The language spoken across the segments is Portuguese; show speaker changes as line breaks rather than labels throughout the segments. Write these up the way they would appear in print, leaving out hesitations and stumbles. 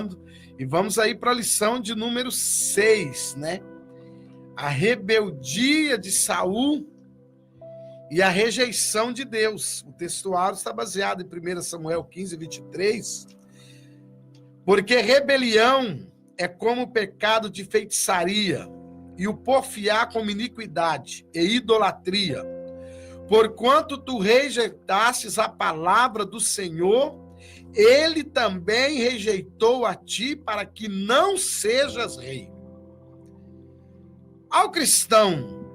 falando, e vamos aí para a lição de número 6, né? A rebeldia de Saul e a rejeição de Deus. O textuário está baseado em 1 Samuel 15, 23, porque rebelião é como o pecado de feitiçaria, e o porfiar como iniquidade e idolatria. Porquanto tu rejeitastes a palavra do Senhor, ele também rejeitou a ti para que não sejas rei. Ao cristão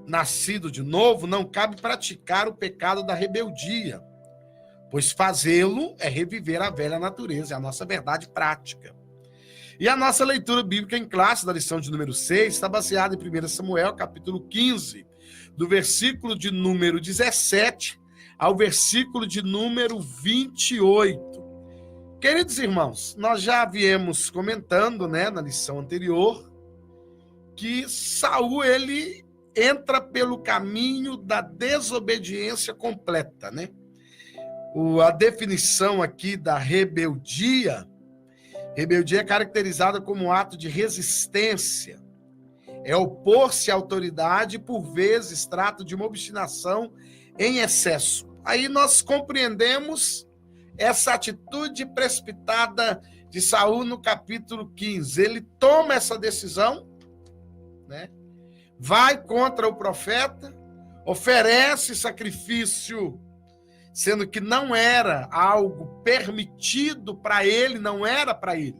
nascido de novo, não cabe praticar o pecado da rebeldia, pois fazê-lo é reviver a velha natureza, é a nossa verdade prática. E a nossa leitura bíblica em classe da lição de número 6 está baseada em 1 Samuel, capítulo 15, do versículo de número 17 ao versículo de número 28. Queridos irmãos, nós já viemos comentando, né, na lição anterior, que Saul, ele entra pelo caminho da desobediência completa, né? A definição aqui da rebeldia é caracterizada como um ato de resistência, é opor-se à autoridade e, por vezes, trata de uma obstinação em excesso. Aí nós compreendemos essa atitude precipitada de Saul no capítulo 15. Ele toma essa decisão, né? Vai contra o profeta, oferece sacrifício, sendo que não era algo permitido para ele, não era para ele.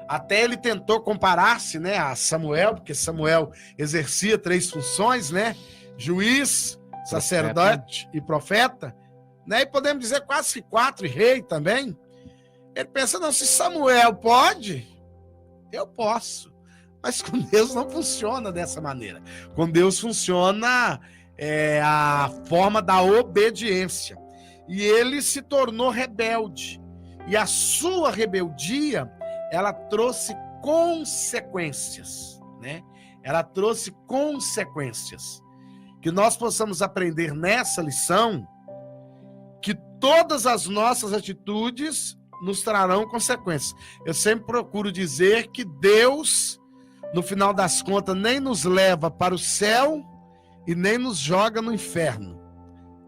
Até ele tentou comparar-se, né, a Samuel, porque Samuel exercia 3 funções, né? Juiz, sacerdote e profeta, né? E podemos dizer quase 4, e rei também. Ele pensa, não, se Samuel pode, eu posso. Mas com Deus não funciona dessa maneira. Com Deus funciona a forma da obediência. E ele se tornou rebelde. E a sua rebeldia, ela trouxe consequências, né? Ela trouxe consequências. Que nós possamos aprender nessa lição que todas as nossas atitudes nos trarão consequências. Eu sempre procuro dizer que Deus, no final das contas, nem nos leva para o céu e nem nos joga no inferno.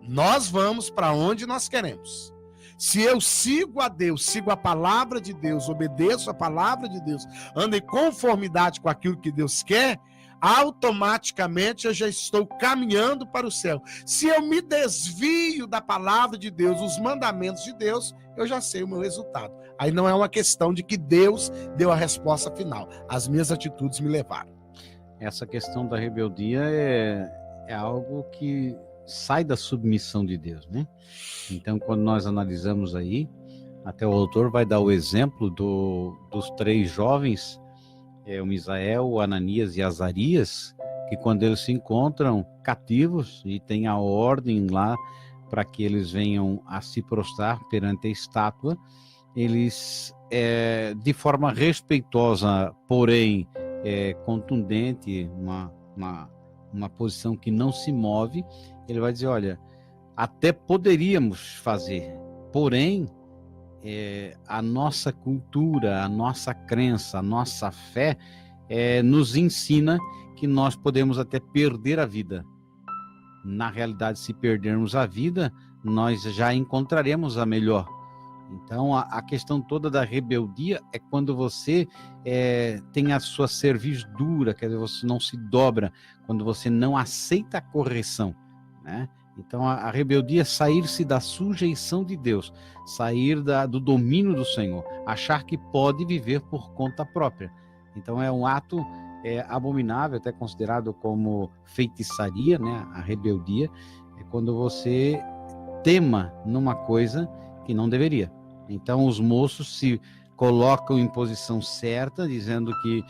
Nós vamos para onde nós queremos. Se eu sigo a Deus, sigo a palavra de Deus, obedeço a palavra de Deus, ando em conformidade com aquilo que Deus quer, automaticamente eu já estou caminhando para o céu. Se eu me desvio da palavra de Deus, os mandamentos de Deus, eu já sei o meu resultado. Aí não é uma questão de que Deus deu a resposta final. As minhas atitudes me levaram.
Essa questão da rebeldia é algo que sai da submissão de Deus, né? Então, quando nós analisamos aí, até o autor vai dar o exemplo dos 3 jovens, o Misael, o Ananias e Azarias, que quando eles se encontram cativos e tem a ordem lá para que eles venham a se prostrar perante a estátua, eles, de forma respeitosa, porém contundente, uma posição que não se move, ele vai dizer, olha, até poderíamos fazer, porém, a nossa cultura, a nossa crença, a nossa fé nos ensina que nós podemos até perder a vida. Na realidade, se perdermos a vida, nós já encontraremos a melhor. Então, a questão toda da rebeldia é quando você tem a sua cerviz dura, quer dizer, você não se dobra, quando você não aceita a correção, né? Então, a rebeldia é sair-se da sujeição de Deus, sair do domínio do Senhor, achar que pode viver por conta própria. Então, é um ato abominável, até considerado como feitiçaria, né? A rebeldia é quando você tema numa coisa que não deveria. Então, os moços se colocam em posição certa, dizendo que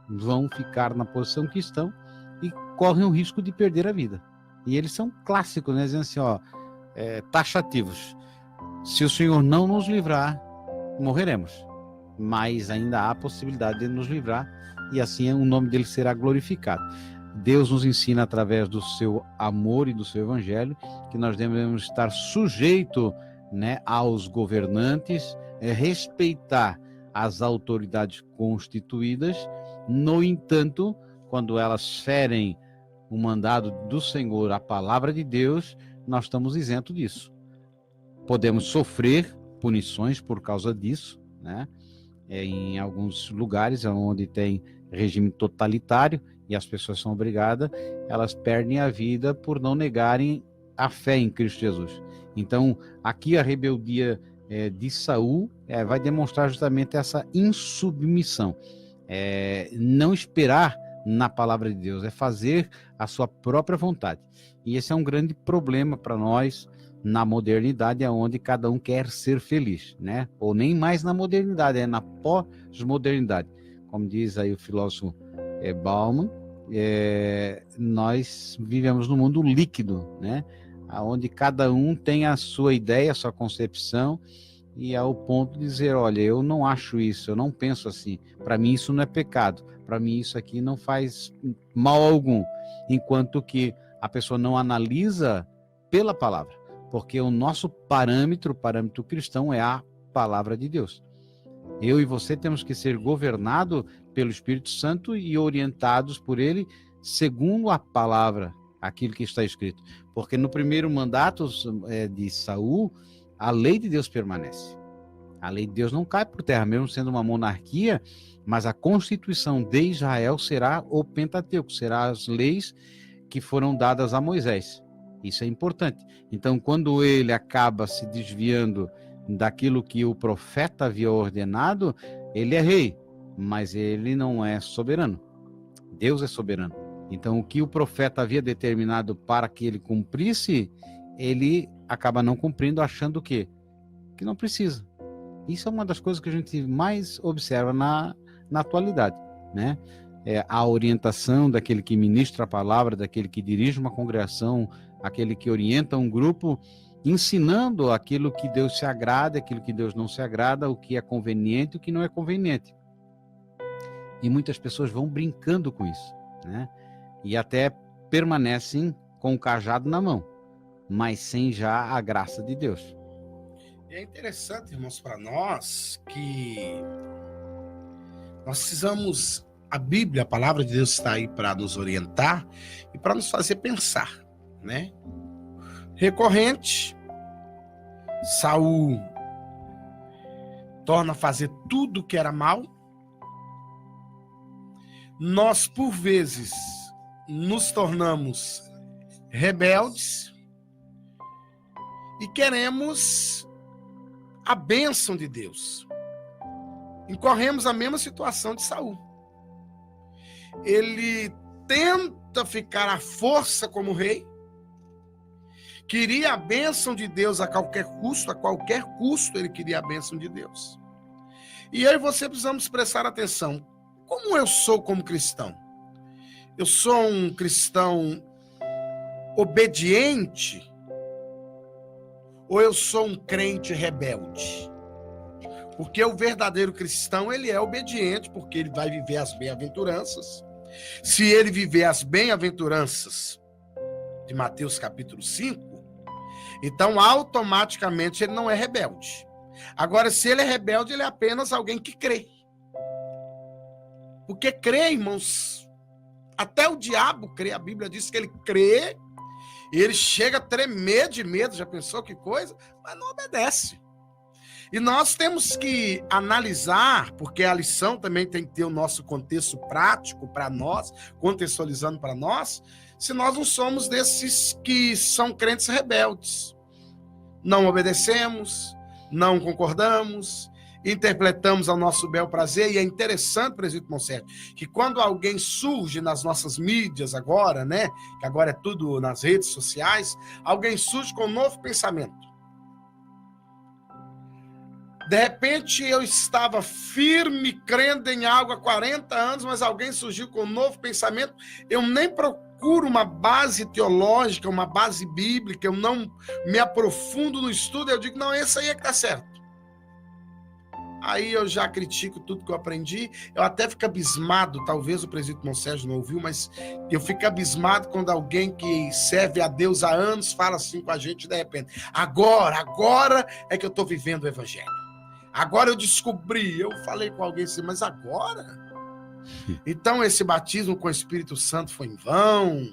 vão ficar na posição que estão e correm o risco de perder a vida. E eles são clássicos, né? Dizendo assim, taxativos. Se o Senhor não nos livrar, morreremos. Mas ainda há possibilidade de nos livrar e assim o nome dele será glorificado. Deus nos ensina através do seu amor e do seu evangelho que nós devemos estar sujeitos, né, aos governantes, respeitar as autoridades constituídas. No entanto, quando elas ferem o mandado do Senhor, a palavra de Deus, nós estamos isentos disso. Podemos sofrer punições por causa disso, né? Em alguns lugares onde tem regime totalitário e as pessoas são obrigadas, elas perdem a vida por não negarem a fé em Cristo Jesus. Então, aqui a rebeldia de Saul vai demonstrar justamente essa insubmissão. Não esperar na palavra de Deus, é fazer a sua própria vontade. E esse é um grande problema para nós na modernidade, onde cada um quer ser feliz, né? Ou nem mais na modernidade, é na pós-modernidade. Como diz aí o filósofo Bauman, nós vivemos num mundo líquido, né? Onde cada um tem a sua ideia, a sua concepção, e ao ponto de dizer, olha, eu não acho isso, eu não penso assim, para mim isso não é pecado, para mim isso aqui não faz mal algum, enquanto que a pessoa não analisa pela palavra, porque o nosso parâmetro, o parâmetro cristão é a palavra de Deus. Eu e você temos que ser governados pelo Espírito Santo e orientados por ele segundo a palavra, aquilo que está escrito, porque no primeiro mandato de Saul, a lei de Deus permanece. A lei de Deus não cai por terra, mesmo sendo uma monarquia, mas a constituição de Israel será o Pentateuco, será as leis que foram dadas a Moisés. Isso é importante. Então, quando ele acaba se desviando daquilo que o profeta havia ordenado, ele é rei, mas ele não é soberano. Deus é soberano. Então, o que o profeta havia determinado para que ele cumprisse, ele acaba não cumprindo, achando que não precisa. Isso é uma das coisas que a gente mais observa na atualidade, né? A orientação daquele que ministra a palavra, daquele que dirige uma congregação, aquele que orienta um grupo, ensinando aquilo que Deus se agrada, aquilo que Deus não se agrada, o que é conveniente e o que não é conveniente. E muitas pessoas vão brincando com isso, né? E até permanecem com o cajado na mão, mas sem já a graça de Deus.
E é interessante, irmãos, para nós, que nós precisamos, a Bíblia, a palavra de Deus está aí para nos orientar e para nos fazer pensar, né? Recorrente, Saul torna a fazer tudo que era mal. Nós, por vezes, nos tornamos rebeldes e queremos a bênção de Deus. Incorremos a mesma situação de Saul. Ele tenta ficar à força como rei, queria a bênção de Deus a qualquer custo ele queria a bênção de Deus. E eu e você precisamos prestar atenção. Como eu sou como cristão? Eu sou um cristão obediente ou eu sou um crente rebelde? Porque o verdadeiro cristão, ele é obediente, porque ele vai viver as bem-aventuranças. Se ele viver as bem-aventuranças de Mateus capítulo 5, então automaticamente ele não é rebelde. Agora, se ele é rebelde, ele é apenas alguém que crê. Porque crê, irmãos, até o diabo crê, a Bíblia diz que ele crê, e ele chega a tremer de medo, já pensou que coisa? Mas não obedece. E nós temos que analisar, porque a lição também tem que ter o nosso contexto prático para nós, contextualizando para nós, se nós não somos desses que são crentes rebeldes. Não obedecemos, não concordamos, interpretamos ao nosso bel prazer, e é interessante, presbítero Monserrat, que quando alguém surge nas nossas mídias agora, né, que agora é tudo nas redes sociais, alguém surge com um novo pensamento. De repente eu estava firme, crendo em algo há 40 anos, mas alguém surgiu com um novo pensamento, eu nem procuro uma base teológica, uma base bíblica, eu não me aprofundo no estudo, eu digo, não, esse aí é que está certo. Aí eu já critico tudo que eu aprendi, eu até fico abismado, talvez o presbítero Monserrat não ouviu, mas eu fico abismado quando alguém que serve a Deus há anos fala assim com a gente de repente, agora é que eu estou vivendo o evangelho. Agora eu descobri. Eu falei com alguém assim, mas agora? Então esse batismo com o Espírito Santo foi em vão,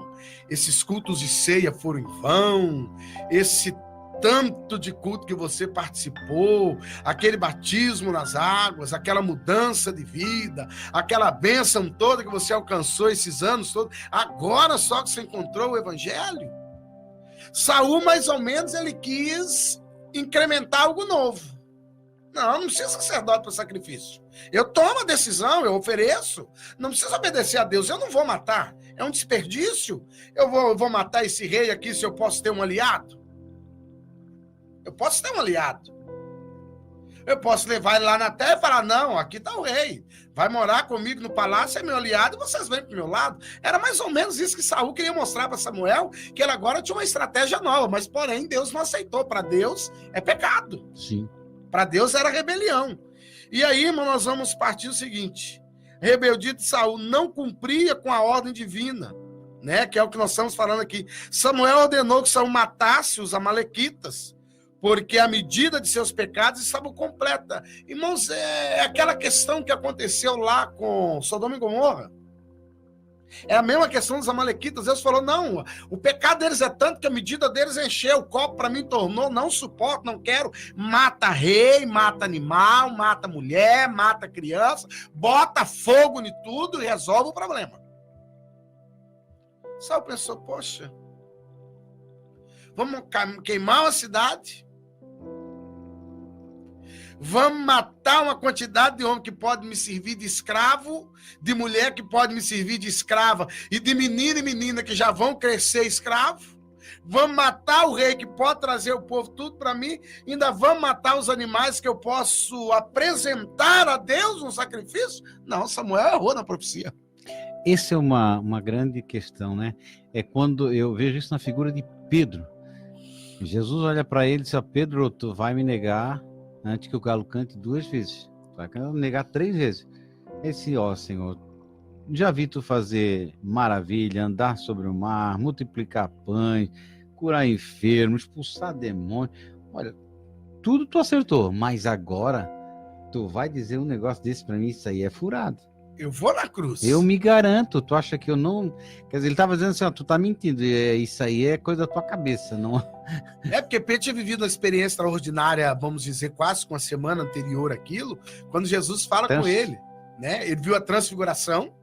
esses cultos de ceia foram em vão, esse tanto de culto que você participou, aquele batismo nas águas, aquela mudança de vida, aquela bênção toda que você alcançou esses anos todos, agora só que você encontrou o Evangelho? Saul, mais ou menos, ele quis incrementar algo novo. Não precisa sacerdote para sacrifício. Eu tomo a decisão, eu ofereço. Não precisa obedecer a Deus. Eu não vou matar. É um desperdício. Eu vou matar esse rei aqui se eu posso ter um aliado. Eu posso ter um aliado. Eu posso levar ele lá na terra e falar, não, aqui está o rei. Vai morar comigo no palácio, é meu aliado, e vocês vêm para o meu lado. Era mais ou menos isso que Saul queria mostrar para Samuel, que ele agora tinha uma estratégia nova, mas porém Deus não aceitou. Para Deus é pecado.
Sim.
Para Deus era rebelião. E aí, irmão, nós vamos partir o seguinte: rebeldia de Saul não cumpria com a ordem divina, né? Que é o que nós estamos falando aqui. Samuel ordenou que Saul matasse os amalequitas, porque a medida de seus pecados estava completa. Irmãos, é aquela questão que aconteceu lá com Sodoma e Gomorra. É a mesma questão dos amalequitas. Deus falou, não, o pecado deles é tanto que a medida deles encheu, o copo para mim tornou, não suporto, não quero. Mata rei, mata animal, mata mulher, mata criança, bota fogo em tudo e resolve o problema. Saul pensou, poxa, vamos queimar uma cidade, vamos matar uma quantidade de homem que pode me servir de escravo, de mulher que pode me servir de escrava, e de menino e menina que já vão crescer escravo. Vamos matar o rei que pode trazer o povo tudo para mim. Ainda vamos matar os animais que eu posso apresentar a Deus no sacrifício? Não, Samuel errou na profecia.
Essa é uma grande questão, né? É quando eu vejo isso na figura de Pedro. Jesus olha para ele e diz, Pedro, tu vai me negar antes que o galo cante 2 vezes. Vai negar 3 vezes. Esse, Senhor, já vi tu fazer maravilha, andar sobre o mar, multiplicar pães, curar enfermos, expulsar demônios. Olha, tudo tu acertou, mas agora tu vai dizer um negócio desse para mim, isso aí é furado.
Eu vou na cruz.
Eu me garanto, tu acha que eu não... Quer dizer, ele estava dizendo assim, tu tá mentindo, isso aí é coisa da tua cabeça, não...
É porque Pedro tinha vivido uma experiência extraordinária, vamos dizer, quase com a semana anterior àquilo, quando Jesus fala com ele, né? Ele viu a transfiguração,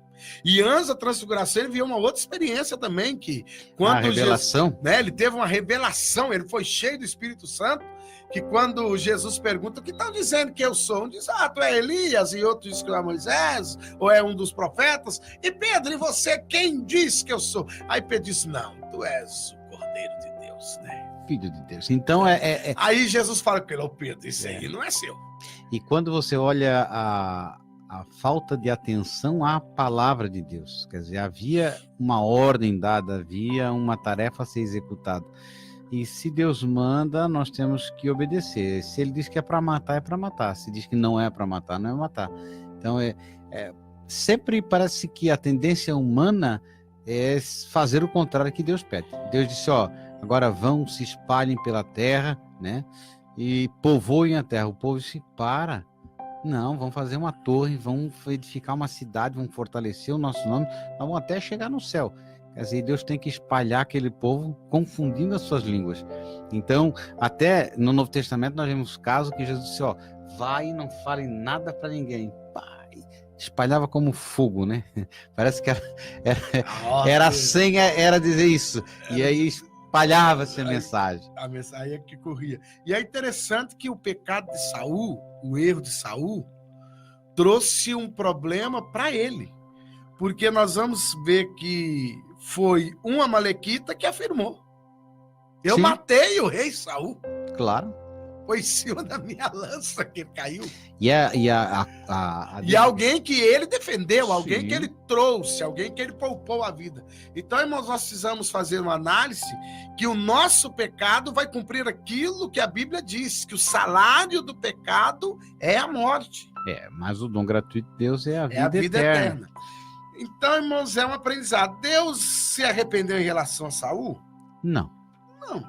e antes da transfiguração ele viu uma outra experiência também, que quando
a revelação,
Jesus, né, ele teve uma revelação, ele foi cheio do Espírito Santo, que quando Jesus pergunta, o que estão dizendo que eu sou? Um diz, tu é Elias, e outro diz que é Moisés, ou é um dos profetas, e Pedro, e você, quem diz que eu sou? Aí Pedro disse, não, tu és o Cordeiro de Deus, né?
Filho de Deus. Então
Aí Jesus fala com ele, Pedro, isso aí não é seu.
E quando você olha a falta de atenção à palavra de Deus, quer dizer, havia uma ordem dada, havia uma tarefa a ser executada. E se Deus manda, nós temos que obedecer. Se ele diz que é para matar, é para matar. Se diz que não é para matar, não é matar. Então, sempre parece que a tendência humana é fazer o contrário que Deus pede. Deus disse, agora vão, se espalhem pela terra, né? E povoem a terra. O povo se para. Não, vão fazer uma torre, vão edificar uma cidade, vão fortalecer o nosso nome, vão até chegar no céu. Quer dizer, Deus tem que espalhar aquele povo confundindo as suas línguas. Então, até no Novo Testamento nós vemos casos que Jesus disse, vai e não fale nada para ninguém. Pai, espalhava como fogo, né? Parece que era a senha, era dizer isso. E aí espalhava-se a mensagem.
A mensagem é que corria. E é interessante que o pecado de Saul, o erro de Saul, trouxe um problema para ele. Porque nós vamos ver que foi um amalequita que afirmou. Eu
Sim.
matei o rei Saul.
Claro.
Foi em cima da minha lança que ele caiu.
E
alguém que ele defendeu, alguém
Sim.
que ele trouxe, alguém que ele poupou a vida. Então, irmãos, nós precisamos fazer uma análise que o nosso pecado vai cumprir aquilo que a Bíblia diz, que o salário do pecado é a morte.
Mas o dom gratuito de Deus é a vida
eterna. Então, irmãos, é um aprendizado. Deus se arrependeu em relação a Saul?
Não.
Não.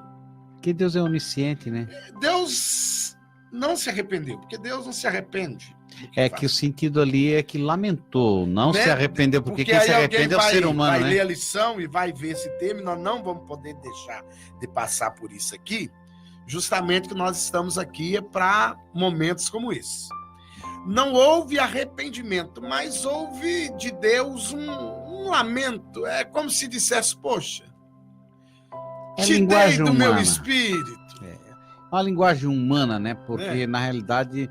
Porque Deus é onisciente, né?
Deus não se arrependeu, porque Deus não se arrepende.
É que o sentido ali é que lamentou, não
Né?
se arrependeu, porque quem
aí
se arrepende é o ser humano,
vai
né?
ler a lição e vai ver esse tema, e nós não vamos poder deixar de passar por isso aqui, justamente que nós estamos aqui para momentos como esse. Não houve arrependimento, mas houve de Deus um lamento. É como se dissesse, poxa,
É
te dei
linguagem
do meu
humana.
espírito.
Uma linguagem humana, né? Porque, na realidade,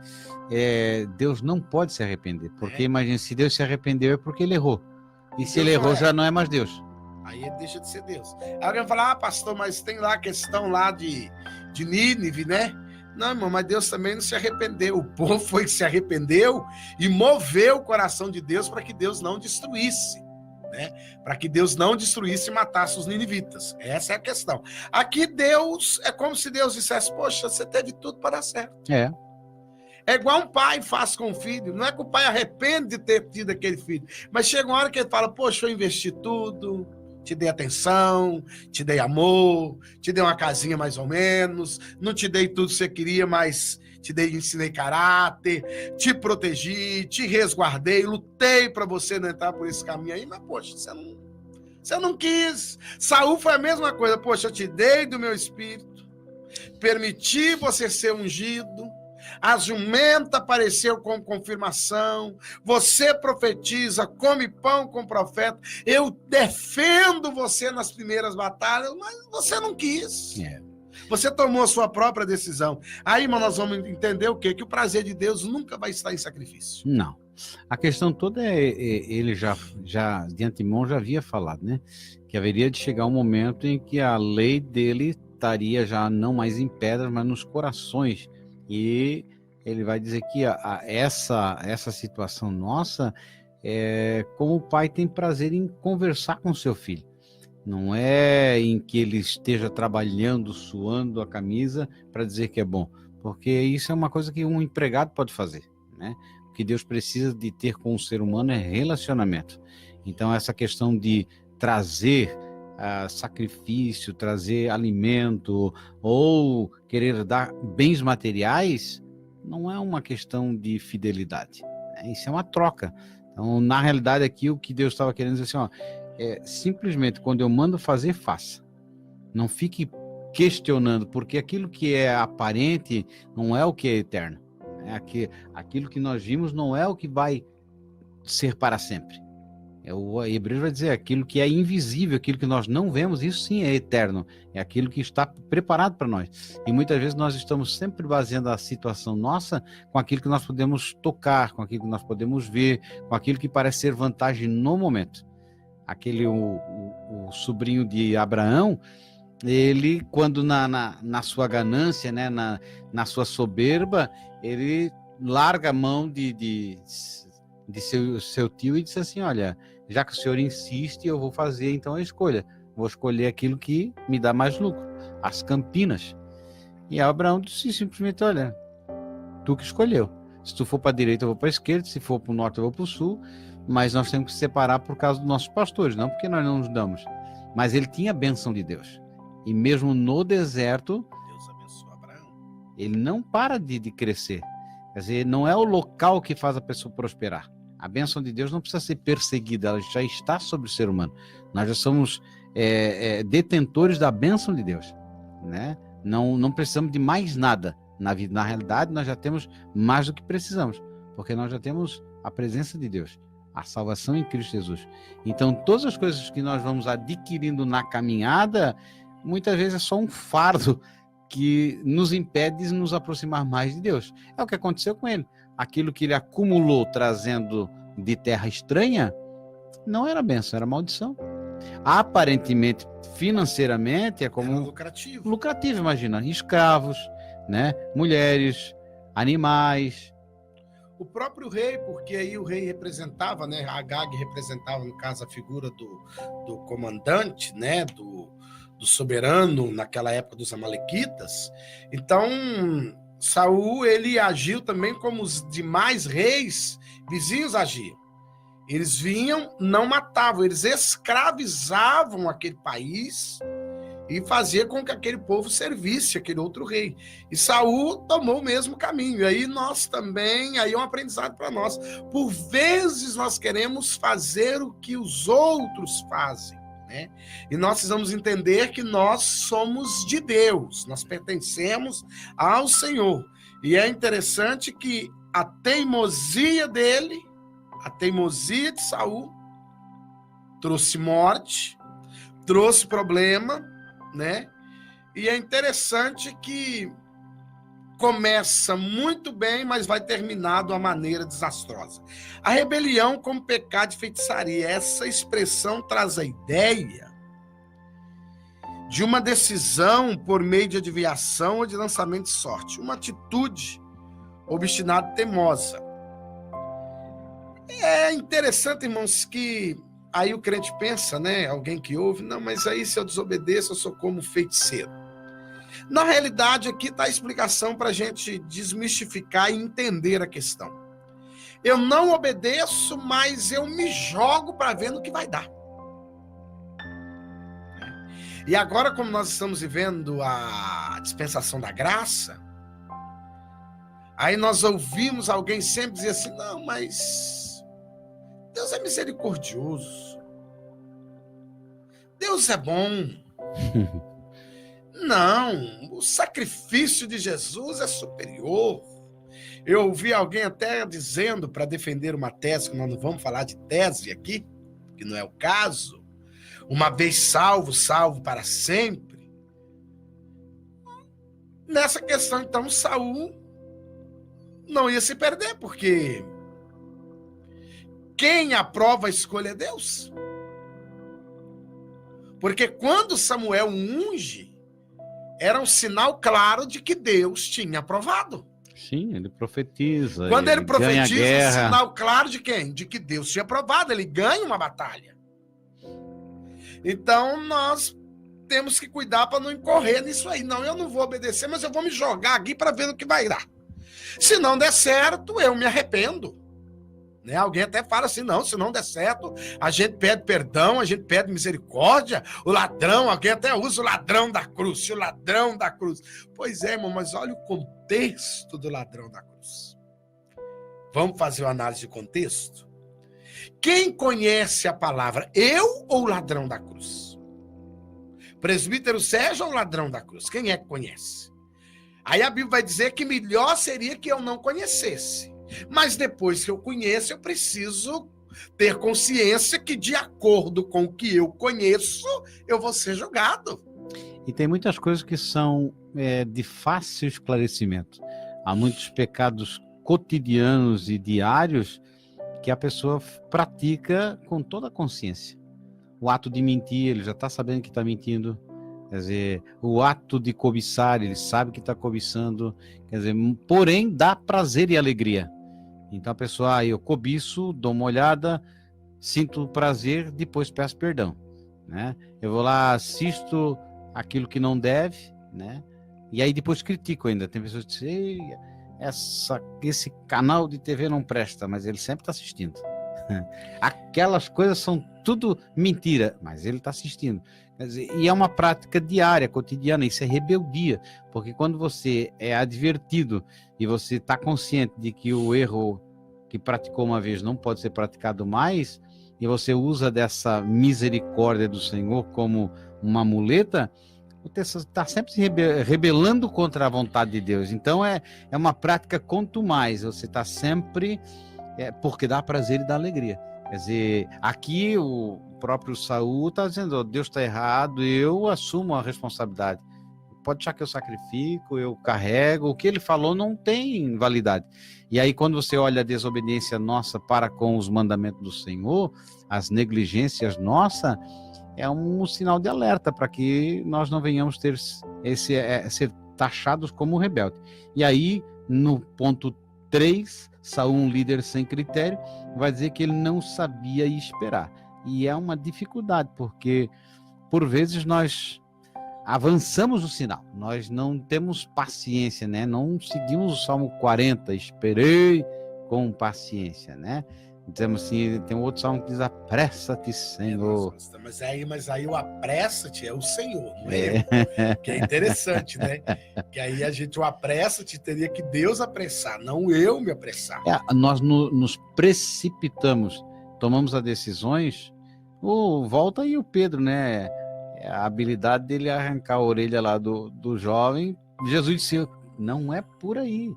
Deus não pode se arrepender. Porque, imagina, se Deus se arrependeu é porque ele errou. E se ele errou, já não é mais Deus.
Aí ele deixa de ser Deus. Aí alguém fala, pastor, mas tem lá a questão lá de Nínive, né? Não, irmão, mas Deus também não se arrependeu. O povo foi que se arrependeu e moveu o coração de Deus para que Deus não destruísse. Né? Para que Deus não destruísse e matasse os ninivitas. Essa é a questão. Aqui Deus, é como se Deus dissesse, poxa, você teve tudo para dar certo. É igual um pai faz com o filho. Não é que o pai arrepende de ter tido aquele filho, mas chega uma hora que ele fala, poxa, eu investi tudo, te dei atenção, te dei amor, te dei uma casinha mais ou menos, não te dei tudo que você queria, mas ensinei caráter, te protegi, te resguardei, lutei para você não entrar por esse caminho aí, mas, poxa, você não quis. Saul foi a mesma coisa, poxa, eu te dei do meu espírito, permiti você ser ungido, a jumenta apareceu como confirmação, você profetiza, come pão com o profeta, eu defendo você nas primeiras batalhas, mas você não quis. Você tomou a sua própria decisão. Aí, irmão, nós vamos entender o quê? Que o prazer de Deus nunca vai estar em sacrifício.
Não. A questão toda ele já de antemão já havia falado, né? Que haveria de chegar um momento em que a lei dele estaria já não mais em pedras, mas nos corações. E ele vai dizer que essa situação nossa é como o pai tem prazer em conversar com seu filho. Não é em que ele esteja trabalhando, suando a camisa para dizer que é bom, porque isso é uma coisa que um empregado pode fazer, né? O que Deus precisa de ter com o ser humano é relacionamento. Então essa questão de trazer sacrifício, trazer alimento ou querer dar bens materiais não é uma questão de fidelidade, né? Isso é uma troca. Então, na realidade aqui o que Deus estava querendo dizer assim, simplesmente quando eu mando fazer, faça. Não fique questionando, porque aquilo que é aparente não é o que é eterno. Aquilo que nós vimos não é o que vai ser para sempre. O Hebreus vai dizer aquilo que é invisível, aquilo que nós não vemos, isso sim é eterno. É aquilo que está preparado para nós. E muitas vezes nós estamos sempre baseando a situação nossa com aquilo que nós podemos tocar, com aquilo que nós podemos ver, com aquilo que parece ser vantagem no momento. O sobrinho de Abraão, ele, quando na sua ganância, né, na sua soberba, ele larga a mão de seu tio e diz assim, olha, já que o senhor insiste, eu vou fazer então a escolha. Vou escolher aquilo que me dá mais lucro, as campinas. E Abraão disse simplesmente, olha, tu que escolheu. Se tu for para a direita, eu vou para a esquerda, se for para o norte, eu vou para o sul, mas nós temos que separar por causa dos nossos pastores, não porque nós não nos damos. Mas ele tinha a bênção de Deus. E mesmo no deserto,
Deus abençoa Abraão.
Ele não para de crescer. Quer dizer, não é o local que faz a pessoa prosperar. A bênção de Deus não precisa ser perseguida, ela já está sobre o ser humano. Nós já somos detentores da bênção de Deus, né? Não precisamos de mais nada na vida. Na realidade, nós já temos mais do que precisamos, porque nós já temos a presença de Deus, a salvação em Cristo Jesus. Então, todas as coisas que nós vamos adquirindo na caminhada, muitas vezes é só um fardo que nos impede de nos aproximar mais de Deus. É o que aconteceu com ele. Aquilo que ele acumulou trazendo de terra estranha, não era bênção, era maldição. Aparentemente, financeiramente, é como...
Era lucrativo.
Lucrativo, imagina. Escravos, né? Mulheres, animais.
O próprio rei, porque aí o rei representava, né? Agag representava, no caso, a figura do comandante, né? Do soberano naquela época dos amalequitas. Então, Saul, ele agiu também como os demais reis vizinhos agiam. Eles vinham, não matavam, eles escravizavam aquele país e fazia com que aquele povo servisse aquele outro rei. E Saul tomou o mesmo caminho. E aí nós também, aí é um aprendizado para nós. Por vezes nós queremos fazer o que os outros fazem, né? E nós precisamos entender que nós somos de Deus, nós pertencemos ao Senhor. E é interessante que a teimosia dele, a teimosia de Saul, trouxe morte, trouxe problema, né? E é interessante que começa muito bem, mas vai terminar de uma maneira desastrosa. A rebelião como pecado de feitiçaria, essa expressão traz a ideia de uma decisão por meio de adivinhação ou de lançamento de sorte, uma atitude obstinada e teimosa. É interessante, irmãos, que aí o crente pensa, né? Alguém que ouve, não, mas aí se eu desobedeço, eu sou como feiticeiro. Na realidade, aqui está a explicação para a gente desmistificar e entender a questão. Eu não obedeço, mas eu me jogo para ver no que vai dar. E agora, como nós estamos vivendo a dispensação da graça, aí nós ouvimos alguém sempre dizer assim, não, mas Deus é misericordioso. Deus é bom. Não, o sacrifício de Jesus é superior. Eu ouvi alguém até dizendo, para defender uma tese, que nós não vamos falar de tese aqui, que não é o caso, uma vez salvo, salvo para sempre. Nessa questão, então, Saul não ia se perder, porque quem aprova a escolha é Deus. Porque quando Samuel unge, era um sinal claro de que Deus tinha aprovado.
Sim, ele profetiza.
Quando ele profetiza, é um sinal claro de quem? De que Deus tinha aprovado, ele ganha uma batalha. Então, nós temos que cuidar para não incorrer nisso aí. Não, eu não vou obedecer, mas eu vou me jogar aqui para ver no que vai dar. Se não der certo, eu me arrependo. Né? Alguém até fala assim, não, se não der certo, a gente pede perdão, a gente pede misericórdia, o ladrão, alguém até usa o ladrão da cruz, o ladrão da cruz. Pois é, irmão, mas olha o contexto do ladrão da cruz. Vamos fazer uma análise de contexto? Quem conhece a palavra, eu ou o ladrão da cruz? Presbítero Sérgio ou o ladrão da cruz? Quem é que conhece? Aí a Bíblia vai dizer que melhor seria que eu não conhecesse. Mas depois que eu conheço, eu preciso ter consciência que, de acordo com o que eu conheço, eu vou ser julgado.
E tem muitas coisas que são de fácil esclarecimento. Há muitos pecados cotidianos e diários que a pessoa pratica com toda a consciência. O ato de mentir, ele já está sabendo que está mentindo. Quer dizer, o ato de cobiçar, ele sabe que está cobiçando. Quer dizer, porém, dá prazer e alegria. Então a pessoa, eu cobiço, dou uma olhada, sinto prazer, depois peço perdão, né? Eu vou lá, assisto aquilo que não deve, né? E aí depois critico ainda. Tem pessoas que dizem, esse canal de TV não presta, mas ele sempre está assistindo. Aquelas coisas são tudo mentira, mas ele está assistindo. Quer dizer, e é uma prática diária, cotidiana, isso é rebeldia, porque quando você é advertido e você está consciente de que o erro que praticou uma vez não pode ser praticado mais, e você usa dessa misericórdia do Senhor como uma muleta, você está sempre se rebelando contra a vontade de Deus. Então é uma prática quanto mais, você está sempre, porque dá prazer e dá alegria. Quer dizer, aqui o próprio Saul está dizendo, oh, Deus está errado, eu assumo a responsabilidade. Pode achar que eu sacrifico, eu carrego, o que ele falou não tem validade. E aí quando você olha a desobediência nossa para com os mandamentos do Senhor, as negligências nossas, é um sinal de alerta para que nós não venhamos ter ser taxados como rebelde. E aí, no ponto 3, Saul, um líder sem critério, vai dizer que ele não sabia esperar. E é uma dificuldade, porque por vezes nós avançamos o sinal, nós não temos paciência, né? Não seguimos o Salmo 40, esperei com paciência, né? Dizemos assim, tem um outro salmo que diz, apressa-te, Senhor.
Mas aí o apressa-te é o Senhor, não é eu.
É.
Que é interessante, né? Que aí o apressa-te teria que Deus apressar, não eu me apressar.
Nós nos precipitamos, tomamos as decisões. Volta aí o Pedro, né? A habilidade dele arrancar a orelha lá do jovem. Jesus disse, não é por aí.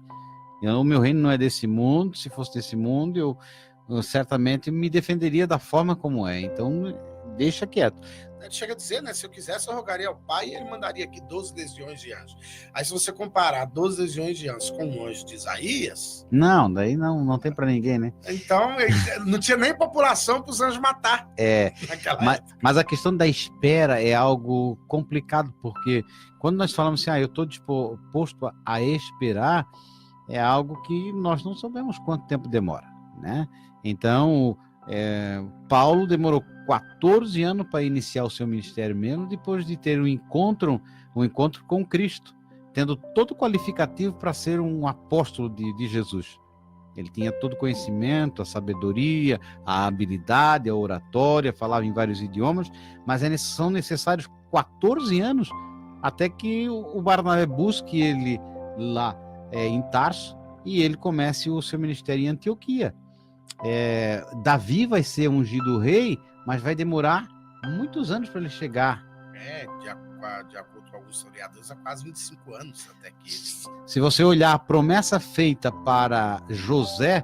O meu reino não é desse mundo. Se fosse desse mundo, eu certamente me defenderia da forma como é. Então, deixa quieto.
Ele chega a dizer, né? Se eu quisesse, eu rogaria ao Pai e ele mandaria aqui 12 legiões de anjos. Aí, se você comparar 12 legiões de anjos com o anjo de Isaías...
Não, daí não tem para ninguém, né?
Então, não tinha nem população para os anjos matar.
Mas a questão da espera é algo complicado, porque quando nós falamos assim, eu estou disposto a esperar, é algo que nós não sabemos quanto tempo demora, né? Então, Paulo demorou 14 anos para iniciar o seu ministério mesmo, depois de ter um encontro com Cristo, tendo todo o qualificativo para ser um apóstolo de Jesus. Ele tinha todo o conhecimento, a sabedoria, a habilidade, a oratória, falava em vários idiomas, mas são necessários 14 anos até que o Barnabé busque ele lá em Tarso e ele comece o seu ministério em Antioquia. Davi vai ser ungido rei, mas vai demorar muitos anos para ele chegar.
De acordo com alguns historiadores, há quase 25 anos até que ele...
Se você olhar a promessa feita para José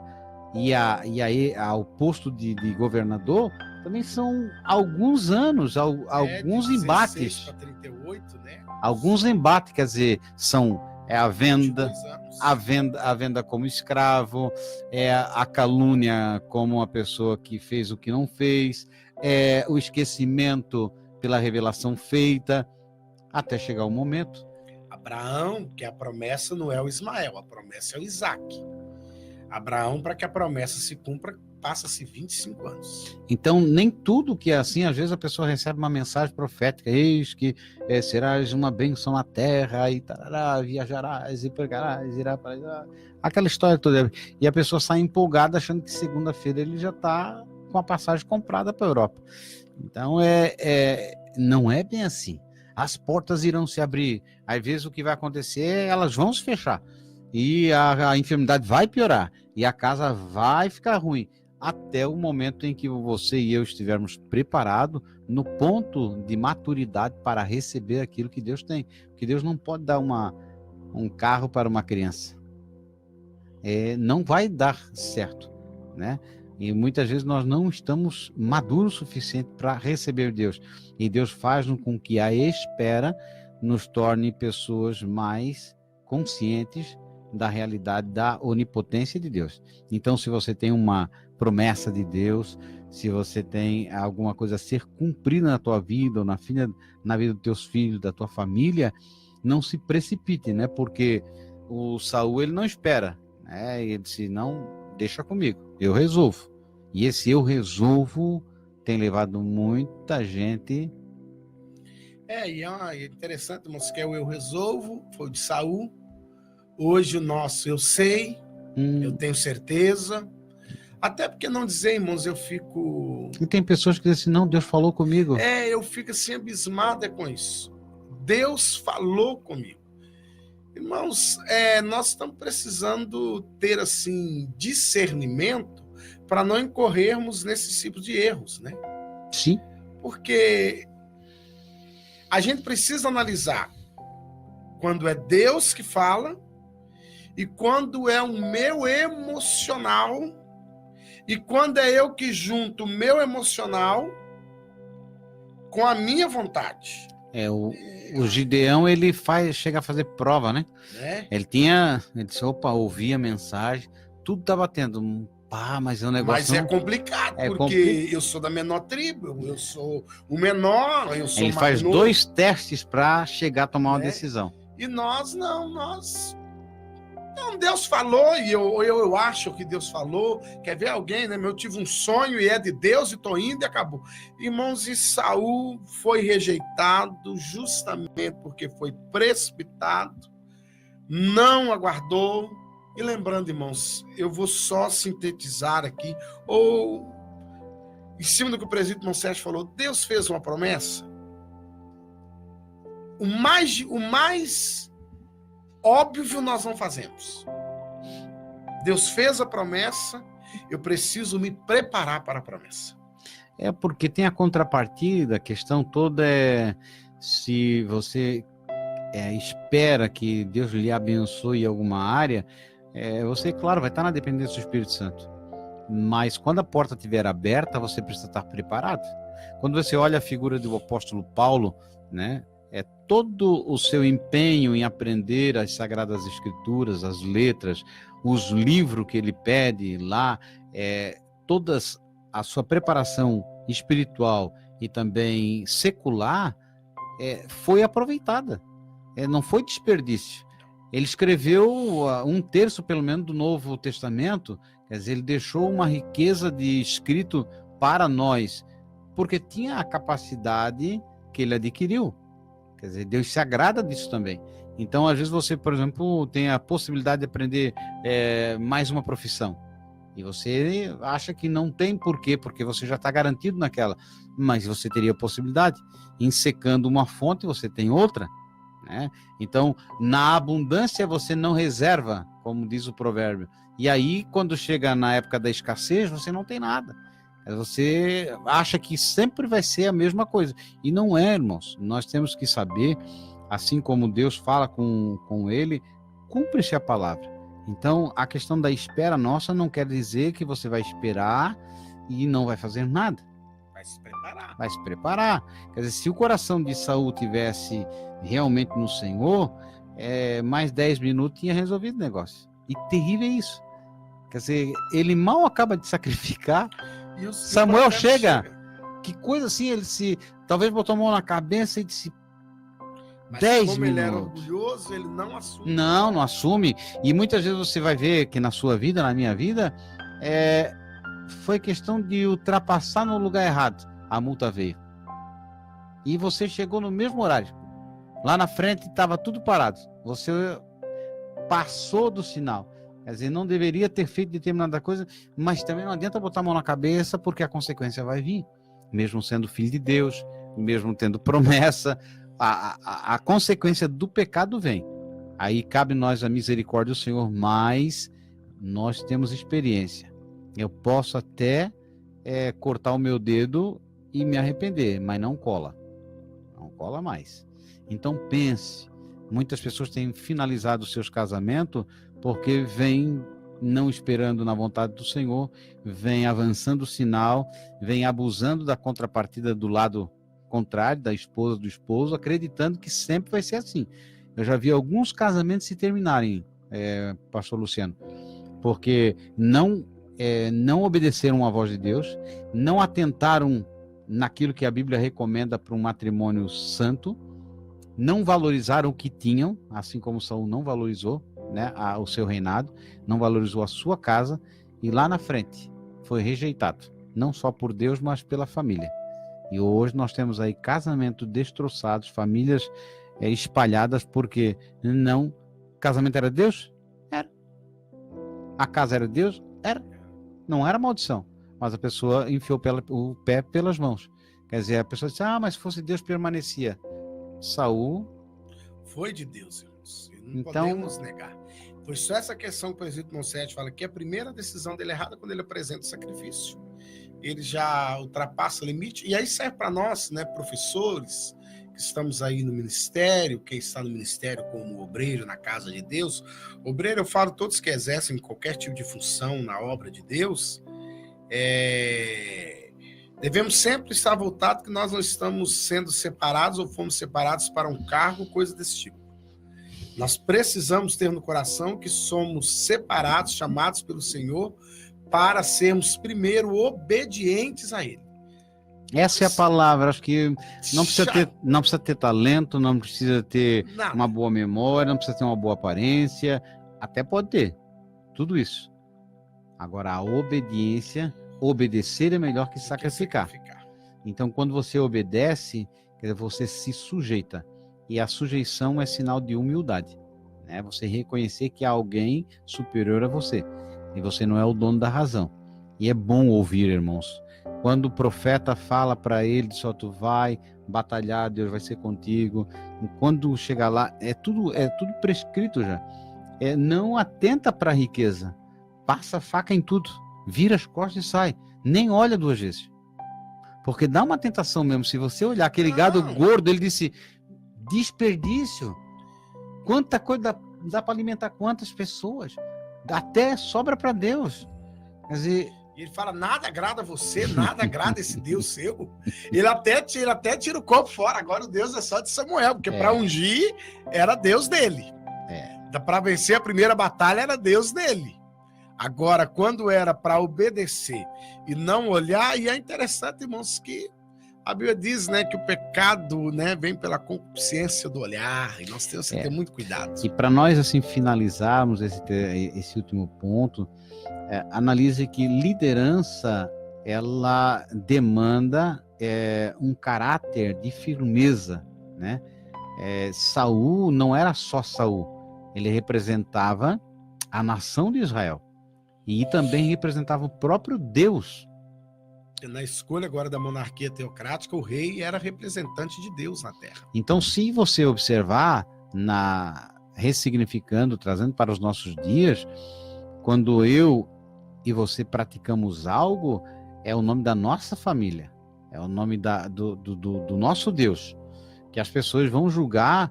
e ao posto de governador, também são alguns anos, alguns embates.
Para 38, né?
Alguns embates, quer dizer, são a venda como escravo, a calúnia como uma pessoa que fez o que não fez, o esquecimento pela revelação feita, até chegar o momento.
Abraão, que a promessa não é o Ismael, a promessa é o Isaac. Abraão, para que a promessa se cumpra, passa-se 25 anos.
Então, nem tudo que é assim, às vezes a pessoa recebe uma mensagem profética, eis que serás uma bênção na terra, e tarará, viajarás e pregarás, irá para aquela história toda. E a pessoa sai empolgada achando que segunda-feira ele já está com a passagem comprada para a Europa. Então, não é bem assim. As portas irão se abrir. Às vezes o que vai acontecer, elas vão se fechar. E a enfermidade vai piorar. E a casa vai ficar ruim. Até o momento em que você e eu estivermos preparados no ponto de maturidade para receber aquilo que Deus tem. Porque Deus não pode dar um carro para uma criança. Não vai dar certo, né? E muitas vezes nós não estamos maduros o suficiente para receber Deus. E Deus faz com que a espera nos torne pessoas mais conscientes da realidade da onipotência de Deus. Então, se você tem uma promessa de Deus, se você tem alguma coisa a ser cumprida na tua vida, ou na vida dos teus filhos, da tua família, não se precipite, né? Porque o Saul, ele não espera, né? Ele disse, não, deixa comigo, eu resolvo. E esse eu resolvo tem levado muita gente.
E é interessante, irmãos, que o eu resolvo foi de Saul. Hoje o nosso eu sei, eu tenho certeza. Até porque não dizer, irmãos, eu fico...
E tem pessoas que dizem assim, não, Deus falou comigo.
Eu fico assim abismado com isso. Deus falou comigo. Irmãos, nós estamos precisando ter, assim, discernimento para não incorrermos nesses tipos de erros, né?
Sim.
Porque a gente precisa analisar quando é Deus que fala e quando é o meu emocional e quando é eu que junto o meu emocional com a minha vontade.
O Gideão, ele chega a fazer prova, né? Ele disse, ouvi a mensagem, tudo tá batendo. Mas é um negócio...
Mas é complicado, porque eu sou da menor tribo, eu sou o menor, eu sou
Ele faz 2 testes para chegar a tomar uma decisão.
E nós não, Deus falou, e eu acho que Deus falou. Quer ver alguém, né? Eu tive um sonho e é de Deus e tô indo e acabou. Irmãos, e Saul foi rejeitado justamente porque foi precipitado, não aguardou E lembrando, irmãos, eu vou só sintetizar aqui, ou em cima do que o presbítero irmão Sérgio falou, Deus fez uma promessa. O mais óbvio nós não fazemos. Deus fez a promessa, eu preciso me preparar para a promessa.
É porque tem a contrapartida, a questão toda é se você espera que Deus lhe abençoe em alguma área, você, claro, vai estar na dependência do Espírito Santo. Mas quando a porta estiver aberta, você precisa estar preparado. Quando você olha a figura do apóstolo Paulo, né, todo o seu empenho em aprender as Sagradas Escrituras, as letras, os livros que ele pede lá, toda a sua preparação espiritual e também secular foi aproveitada. Não foi desperdício. Ele escreveu 1/3, pelo menos, do Novo Testamento, quer dizer, ele deixou uma riqueza de escrito para nós, porque tinha a capacidade que ele adquiriu. Quer dizer, Deus se agrada disso também. Então, às vezes você, por exemplo, tem a possibilidade de aprender mais uma profissão. E você acha que não tem porquê, porque você já está garantido naquela. Mas você teria a possibilidade. Em secando uma fonte, você tem outra. Né? Então, na abundância você não reserva, como diz o provérbio. E aí, quando chega na época da escassez, você não tem nada. Você acha que sempre vai ser a mesma coisa. E não é, irmãos. Nós temos que saber, assim como Deus fala com ele, cumpre-se a palavra. Então, a questão da espera nossa não quer dizer que você vai esperar e não vai fazer nada.
Vai se preparar.
Vai se preparar. Quer dizer, se o coração de Saul tivesse realmente no Senhor, mais 10 minutos tinha resolvido o negócio. E terrível é isso. Quer dizer, ele mal acaba de sacrificar, Samuel chega. Que coisa assim, ele talvez botou a mão na cabeça e disse,
mas
10
como
minutos.
Ele era orgulhoso, ele não assume.
Não assume. E muitas vezes você vai ver que na sua vida, na minha vida, foi questão de ultrapassar no lugar errado. A multa veio. E você chegou no mesmo horário. Lá na frente estava tudo parado. Você passou do sinal. Quer dizer, não deveria ter feito determinada coisa, mas também não adianta botar a mão na cabeça, porque a consequência vai vir. Mesmo sendo filho de Deus, mesmo tendo promessa, a consequência do pecado vem. Aí cabe nós a misericórdia do Senhor, mas nós temos experiência. Eu posso até cortar o meu dedo e me arrepender, mas não cola. Não cola mais. Então pense, muitas pessoas têm finalizado seus casamentos porque vêm não esperando na vontade do Senhor, vêm avançando o sinal, vêm abusando da contrapartida do lado contrário, da esposa, do esposo, acreditando que sempre vai ser assim. Eu já vi alguns casamentos se terminarem, pastor Luciano, porque não obedeceram à voz de Deus, não atentaram naquilo que a Bíblia recomenda para um matrimônio santo, não valorizaram o que tinham, assim como Saul não valorizou, né, o seu reinado, não valorizou a sua casa, e lá na frente foi rejeitado, não só por Deus, mas pela família. E hoje nós temos aí casamentos destroçados, famílias espalhadas, porque não... Casamento era Deus? Era. A casa era Deus? Era. Não era maldição, mas a pessoa enfiou o pé pelas mãos. Quer dizer, a pessoa disse, mas se fosse Deus permanecia. Saul
foi de Deus, irmãos. E não
então,
podemos negar. Foi só essa questão que o presbítero irmão Sérgio fala que a primeira decisão dele é errada quando ele apresenta o sacrifício. Ele já ultrapassa o limite. E aí serve para nós, né, professores, que estamos aí no ministério, quem está no ministério como obreiro na casa de Deus. Obreiro, eu falo todos que exercem qualquer tipo de função na obra de Deus. Devemos sempre estar voltados que nós não estamos sendo separados ou fomos separados para um cargo, coisa desse tipo. Nós precisamos ter no coração que somos separados, chamados pelo Senhor, para sermos primeiro obedientes a Ele.
Essa é a palavra. Acho que não precisa ter talento, não precisa ter uma boa memória, não precisa ter uma boa aparência. Até pode ter. Tudo isso. Agora, a obediência... Obedecer é melhor que sacrificar. Então, quando você obedece, você se sujeita. E a sujeição é sinal de humildade. né? Você reconhecer que há alguém superior a você e você não é o dono da razão. E é bom ouvir, irmãos. Quando o profeta fala para ele, só tu vai batalhar, Deus vai ser contigo. Quando chegar lá, é tudo prescrito já. Não atenta para a riqueza. Passa a faca em tudo. Vira as costas e sai. Nem olha 2 vezes. Porque dá uma tentação mesmo. Se você olhar aquele gado gordo, ele disse, desperdício. Quanta coisa dá para alimentar quantas pessoas? Até sobra para Deus. Quer dizer...
E ele fala, nada agrada você, nada agrada esse Deus seu. Ele até tira o corpo fora. Agora o Deus é só de Samuel, porque para ungir era Deus dele. Para vencer a primeira batalha era Deus dele. Agora, quando era para obedecer e não olhar, e é interessante, irmãos, que a Bíblia diz, né, que o pecado, né, vem pela concupiscência do olhar, e nós temos que ter muito cuidado.
E para nós, assim, finalizarmos esse último ponto, analise que liderança, ela demanda um caráter de firmeza, né? Saul não era só Saul, ele representava a nação de Israel e também representava o próprio Deus.
Na escolha agora da monarquia teocrática, o rei era representante de Deus na terra.
Então, se você observar, ressignificando, trazendo para os nossos dias, quando eu e você praticamos algo, é o nome da nossa família, é o nome do nosso Deus, que as pessoas vão julgar,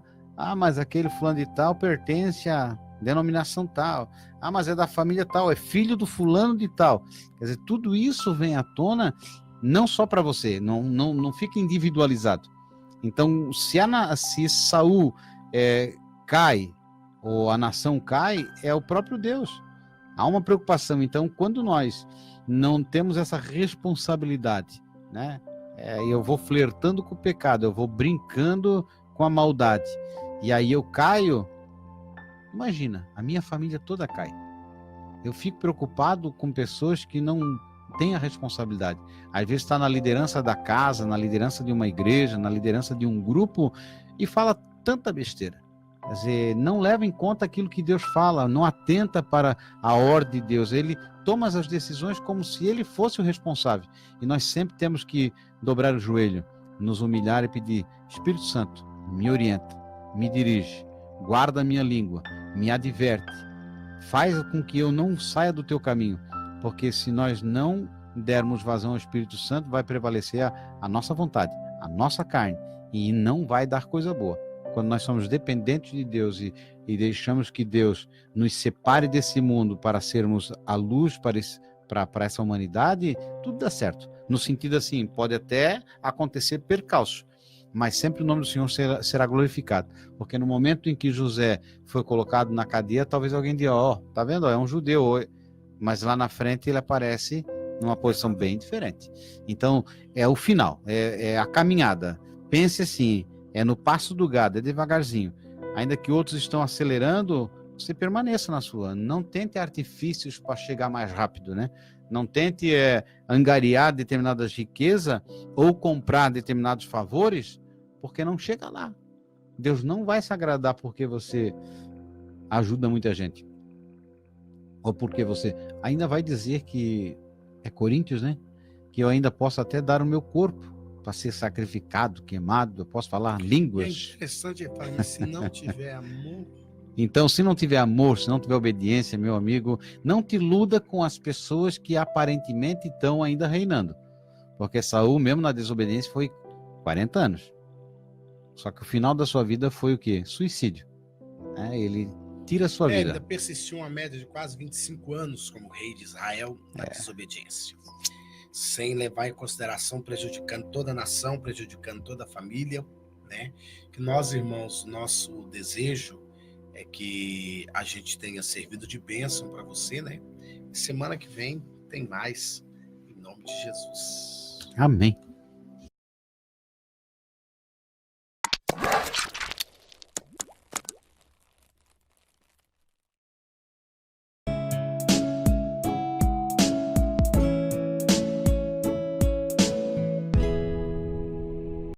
mas aquele fulano de tal pertence à denominação tal, mas é da família tal, é filho do fulano de tal. Quer dizer, tudo isso vem à tona, não só para você, não fica individualizado. Então, se Saul cai, ou a nação cai, é o próprio Deus. Há uma preocupação. Então, quando nós não temos essa responsabilidade, né? Eu vou flertando com o pecado, eu vou brincando com a maldade, e aí eu caio, imagina, a minha família toda cai. Eu fico preocupado com pessoas que não têm a responsabilidade. Às vezes está na liderança da casa, na liderança de uma igreja, na liderança de um grupo, e fala tanta besteira. Quer dizer, não leva em conta aquilo que Deus fala, não atenta para a ordem de Deus. Ele toma as decisões como se ele fosse o responsável. E nós sempre temos que dobrar o joelho, nos humilhar e pedir, Espírito Santo, me orienta, me dirige, guarda a minha língua, me adverte, faz com que eu não saia do teu caminho, porque se nós não dermos vazão ao Espírito Santo, vai prevalecer a nossa vontade, a nossa carne, e não vai dar coisa boa. Quando nós somos dependentes de Deus e deixamos que Deus nos separe desse mundo para sermos a luz para essa humanidade, tudo dá certo. No sentido assim, pode até acontecer percalço, mas sempre o nome do Senhor será glorificado. Porque no momento em que José foi colocado na cadeia, talvez alguém diga, tá vendo? É um judeu. Mas lá na frente ele aparece numa posição bem diferente. Então, é o final, é a caminhada. Pense assim, é no passo do gado, é devagarzinho. Ainda que outros estão acelerando, você permaneça na sua. Não tente artifícios para chegar mais rápido, né? Não tente angariar determinadas riquezas ou comprar determinados favores, porque não chega lá. Deus não vai se agradar porque você ajuda muita gente. Ou porque você ainda vai dizer que é Coríntios, né? Que eu ainda posso até dar o meu corpo para ser sacrificado, queimado, eu posso falar línguas.
É interessante, pai, se não tiver amor...
Então, se não tiver amor, se não tiver obediência, meu amigo, não te iluda com as pessoas que aparentemente estão ainda reinando. Porque Saul, mesmo na desobediência, foi 40 anos. Só que o final da sua vida foi o quê? Suicídio. Ele tira a sua vida.
Ele ainda persistiu uma média de quase 25 anos como rei de Israel na desobediência. Sem levar em consideração, prejudicando toda a nação, prejudicando toda a família, né? Que nós, irmãos, nosso desejo é que a gente tenha servido de bênção para você, né? Semana que vem tem mais, em nome de Jesus.
Amém.